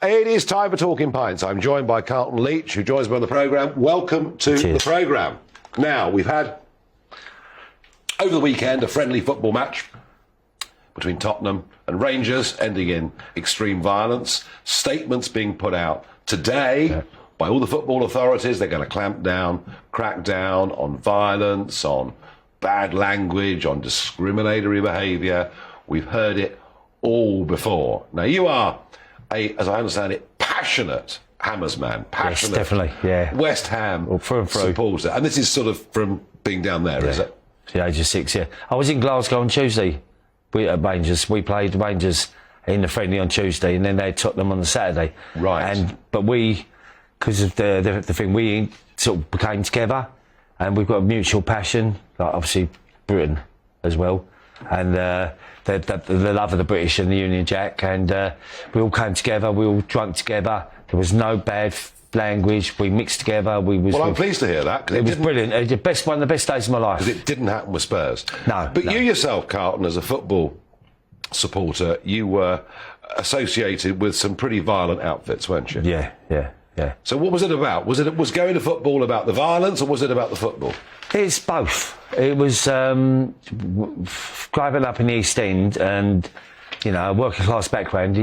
It is time for Talking Pints. I'm joined by Carlton Leach, who joins me on the programme. Welcome to the programme. Now, we've had, over the weekend, a friendly football match between Tottenham and Rangers, ending in extreme violence. Statements being put out today by all the football authorities. They're going to clamp down, crack down on violence, on bad language, on discriminatory behaviour. We've heard it all before. Now, you are as I understand it, passionate Hammers man, passionate. Yes, definitely, West Ham supporter. And this is sort of from being down there, is it? The age of 6, I was in Glasgow on Tuesday at Rangers. We played Rangers in the friendly on Tuesday, and then they took them on the Saturday. Right. But we, because of the thing, we sort of became together, and we've got a mutual passion, like obviously Britain as well, and the love of the British and the Union Jack, and we all came together, we all drunk together. There was no bad language. We mixed together. I'm pleased to hear that. It was brilliant. It was one of the best days of my life. Because it didn't happen with Spurs. No. But you yourself, Carlton, as a football supporter, you were associated with some pretty violent outfits, weren't you? Yeah. So what was it about? Was going to football about the violence, or was it about the football? It's both. It was growing up in the East End, and a working class background.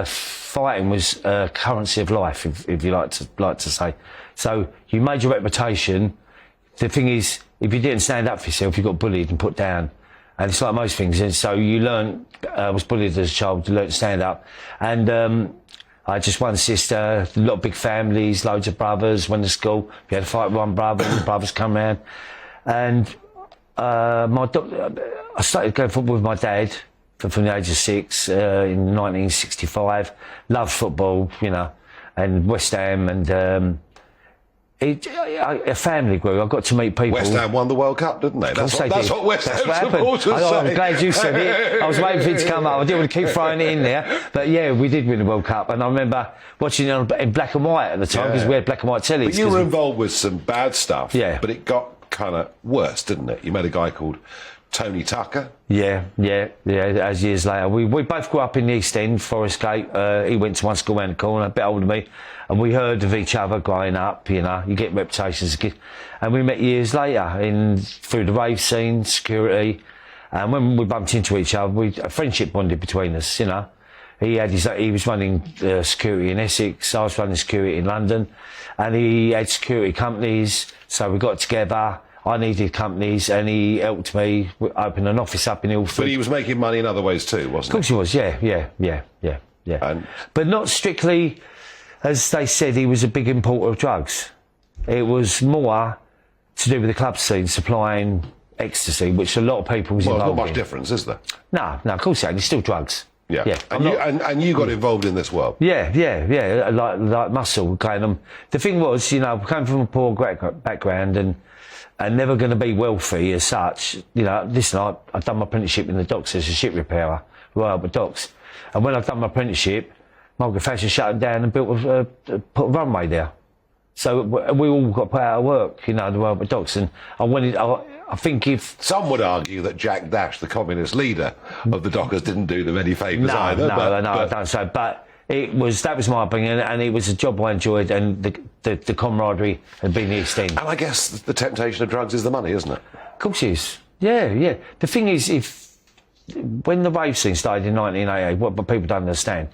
Fighting was a currency of life, if you like to say. So you made your reputation. The thing is, if you didn't stand up for yourself, you got bullied and put down. And it's like most things. And so you learned. I was bullied as a child. You learned to stand up. And I had just one sister, a lot of big families, loads of brothers. Went to school. We had a fight with one brother, and the brothers come round. And I started going football with my dad from the age of 6 in 1965. Loved football, and West Ham, and a family grew. I got to meet people. West Ham won the World Cup, didn't they? That's what West Ham supporters say. I'm glad you said it. I was waiting for it to come up. I didn't want to keep throwing it in there. But yeah, we did win the World Cup. And I remember watching it in black and white at the time, because we had black and white tellies. But you were involved with some bad stuff. Yeah. But it got kind of worse, didn't it? You met a guy called Tony Tucker. Yeah. As years later, we both grew up in the East End, Forest Gate. He went to one school around the corner, a bit older than me, and we heard of each other growing up. You get reputations as a kid, and we met years later through the rave scene, security, and when we bumped into each other, a friendship bonded between us. He was running security in Essex, I was running security in London, and he had security companies, so we got together. I needed companies, and he helped me open an office up in Ilford. But he was making money in other ways too, wasn't he? Of course he was, yeah. But not strictly, as they said, he was a big importer of drugs. It was more to do with the club scene, supplying ecstasy, which a lot of people was involved in. Well, not much difference, is there? No, of course it ain't. It's still drugs. Yeah. And you got involved in this world. Yeah. Like muscle kind of. The thing was, coming from a poor background and never going to be wealthy as such. Listen, I've done my apprenticeship in the docks as a ship repairer, Royal Albert Docks. And when I've done my apprenticeship, Margaret Thatcher shut it down and put a runway there. So we all got put out of work, the Royal Albert Docks. And I think if... Some would argue that Jack Dash, the communist leader of the Dockers, didn't do them any favours either. I don't say. But that was my opinion, and it was a job I enjoyed, and the camaraderie had been the East End. And I guess the temptation of drugs is the money, isn't it? Of course it is. Yeah. The thing is, when the rave scene started in 1988, what people don't understand,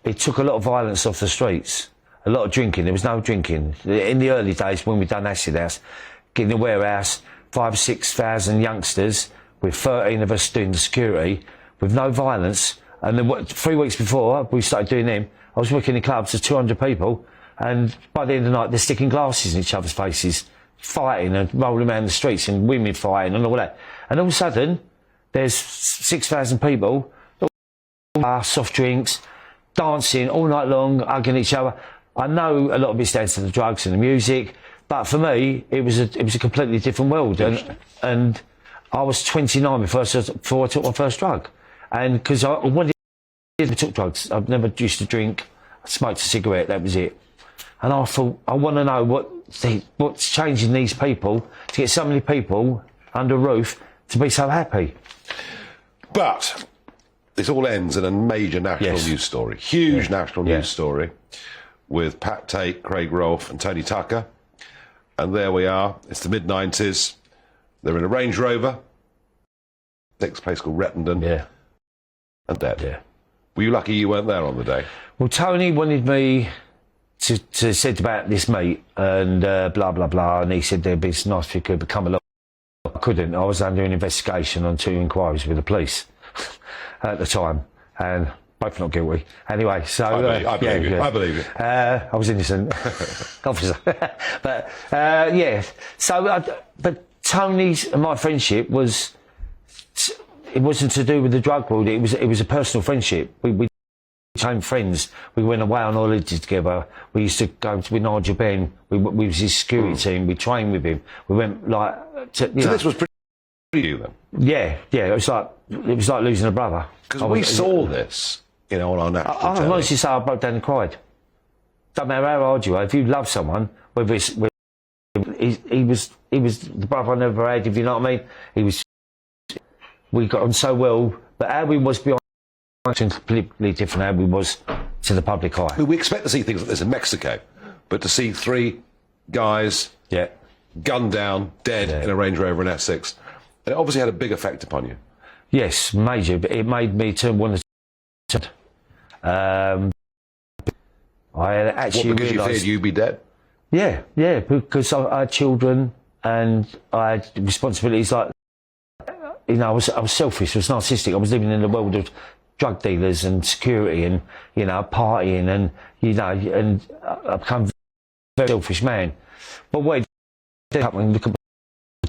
it took a lot of violence off the streets, a lot of drinking. There was no drinking. In the early days, when we'd done Acid House, in the warehouse, 5,000 or 6,000 youngsters, with 13 of us doing the security, with no violence. And then 3 weeks before we started doing them, I was working in clubs of 200 people, and by the end of the night, they're sticking glasses in each other's faces, fighting and rolling around the streets, and women fighting and all that. And all of a sudden, there's 6,000 people, soft drinks, dancing all night long, hugging each other. I know a lot of it's down to the drugs and the music, but for me, it was a completely different world. And I was 29 before I took my first drug. And because I never took drugs, I've never used to drink. I smoked a cigarette, that was it. And I thought, I want to know what's changing these people to get so many people under a roof to be so happy. But this all ends in a major national news story, huge national news story, with Pat Tate, Craig Rolfe and Tony Tucker. And there we are. It's the mid-90s. They're in a Range Rover. Next place called Rettendon. Yeah. And dead. Yeah. Were you lucky you weren't there on the day? Well, Tony wanted me to said about this meet and blah, blah, blah. And he said it'd be nice if you could come along. I couldn't. I was under an investigation on 2 inquiries with the police at the time. And both not guilty. Anyway, so... I believe you. I believe you. I was innocent. Officer. But, but Tony's and my friendship was... It wasn't to do with the drug world. It was a personal friendship. We became friends. We went away on holidays together. We used to go with Nigel Ben. We was his security team. We trained with him. We went like... So this was pretty you then? Yeah. It was like losing a brother. Because we saw this, on our national I honestly say I broke down and cried. Don't matter how hard you are, if you love someone, whether it's... He was the brother I never had, if you know what I mean. We got on so well, but how we was behind completely different how we was to the public eye. We expect to see things like this in Mexico, but to see 3 guys gunned down, dead in a Range Rover in Essex, it obviously had a big effect upon you. Yes, major. But it made me want to. I actually because you feared you'd be dead? Yeah, because I had children and I had responsibilities like. I was selfish, I was narcissistic. I was living in the world of drug dealers and security and, partying and, and I became a very selfish man. But what it did happen, look at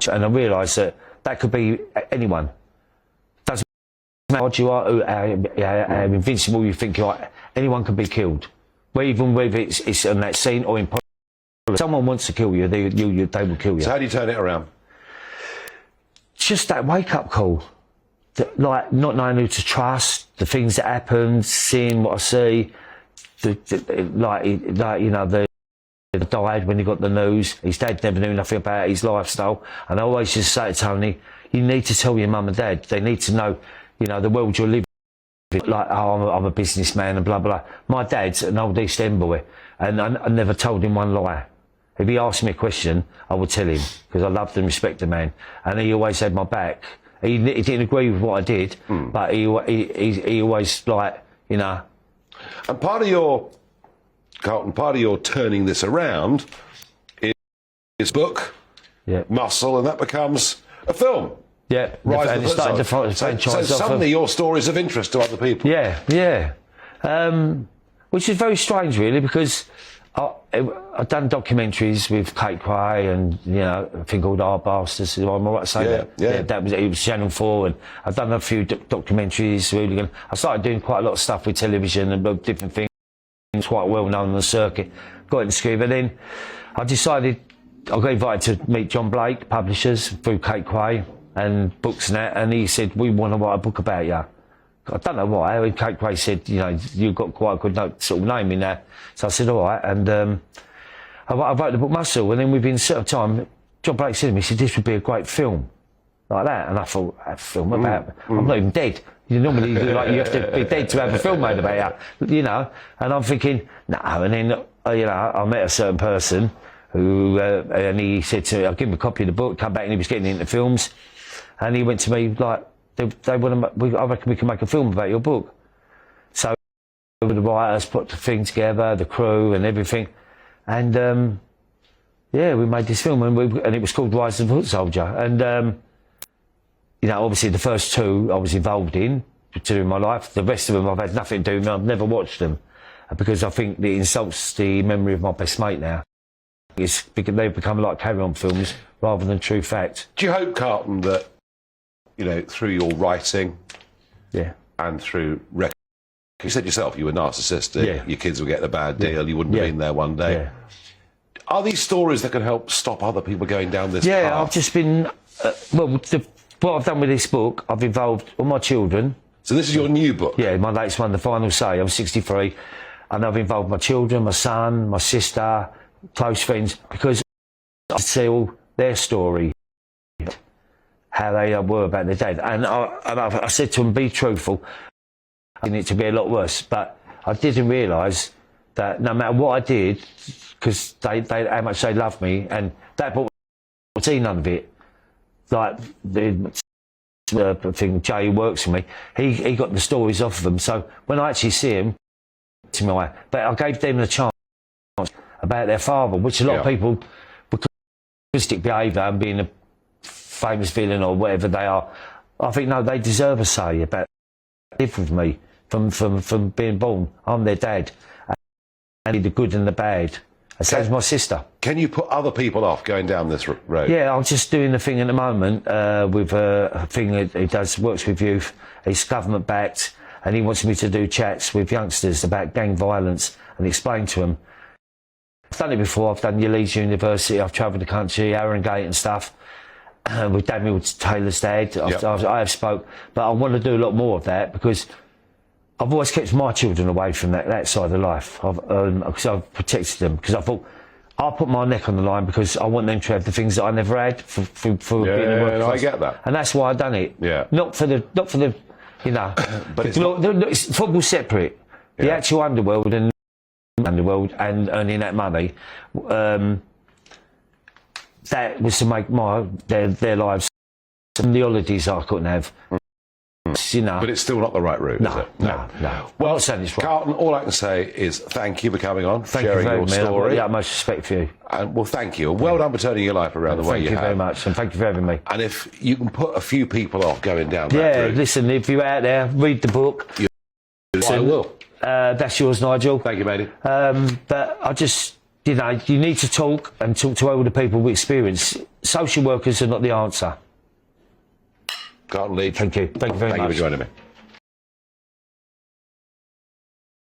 and I realised that could be anyone. Doesn't matter what you are, how invincible you think you are, anyone can be killed. Even whether it's on that scene or in public. If someone wants to kill you, they will kill you. So how do you turn it around? Just that wake-up call, like not knowing who to trust, the things that happen, seeing what I see, the died when he got the news. His dad never knew nothing about his lifestyle, and I always just say to Tony, you need to tell your mum and dad. They need to know, the world you're living in. Like, I'm a businessman and blah blah. My dad's an old East End boy, and I never told him one lie. If he asked me a question, I would tell him, because I loved and respect the man. And he always had my back. He didn't agree with what I did, but he always, And part of your, Carlton, turning this around is book, Muscle, and that becomes a film. Yeah, and it started to franchise so off suddenly your story's of interest to other people. Yeah. Which is very strange, really, because... I've done documentaries with Kate Quay and, a thing called Our Bastards. Am I right to say that? Yeah. It was Channel 4, and I've done a few documentaries, hooligan. I started doing quite a lot of stuff with television and different things, quite well known on the circuit. Got into school, but then I decided, I got invited to meet John Blake, publishers, through Kate Quay and books and that, and he said, we want to write a book about you. I don't know why. Kate Quay said, you've got quite a good sort of name in that. So I said, all right. And I wrote the book Muscle. And then within a certain time, John Blake said to me, he said, this would be a great film. Like that. And I thought, a film about... I'm not even dead. Normally, you have to be dead to have a film made about you, And I'm thinking, no. And then, I met a certain person who... and he said to me, I'll give him a copy of the book, come back, and he was getting into films. And he went to me, like... They want to. I reckon we can make a film about your book. So the writers put the thing together, the crew and everything, and we made this film, and it was called Rise of the Foot Soldier. And obviously the first 2 I was involved in to do in my life. The rest of them I've had nothing to do with. I've never watched them because I think it insults the memory of my best mate now. It's because they've become like carry-on films rather than true fact. Do you hope, Carlton, that through your writing and through record, you said yourself you were narcissistic, your kids were getting a bad deal, you wouldn't have been there one day. Are these stories that can help stop other people going down this path? I've just been... what I've done with this book, I've involved all my children. So this is your new book? Yeah, my latest one, The Final Say. I'm 63, and I've involved my children, my son, my sister, close friends, because I tell their story, how they were about their dad. And I said to them, be truthful. in it to be a lot worse. But I didn't realise that no matter what I did, because they how much they loved me, and that brought me see none of it. Like the thing, Jay who works for me, he got the stories off of them. So when I actually see him, to me, but I gave them the chance about their father, which a lot of people, because of autistic behaviour and being a famous villain or whatever they are, I think no, they deserve a say about live with me from being born. I'm their dad, and the good and the bad. And so is my sister. Can you put other people off going down this road? Yeah, I'm just doing the thing at the moment with a thing that he does, works with youth. He's government backed, and he wants me to do chats with youngsters about gang violence and explain to them. I've done it before. I've done your Leeds University. I've travelled the country, Arrogate and stuff. With Daniel Taylor's dad, I have spoke, but I want to do a lot more of that because I've always kept my children away from that side of life. Because I've protected them. Because I thought I'll put my neck on the line because I want them to have the things that I never had for being in the workforce. I get that, and that's why I've done it. Yeah, not for the you know. But it's football separate. The actual underworld and and earning that money. That was to make their lives and the holidays I couldn't have. You know. But it's still not the right route, is it? No. Well, it's right. Carlton, all I can say is thank you for coming on, sharing your story. I've got the utmost respect for you. And well, thank you. Well done for turning your life around the way you have. Thank you very much, and thank you for having me. And if you can put a few people off going down that route. Listen, if you're out there, read the book. I will. That's yours, Nigel. Thank you, matey. But I just, you need to talk to all the people with experience. Social workers are not the answer. Carlton Leach. Thank you. Thank you very much. Thank you for joining me.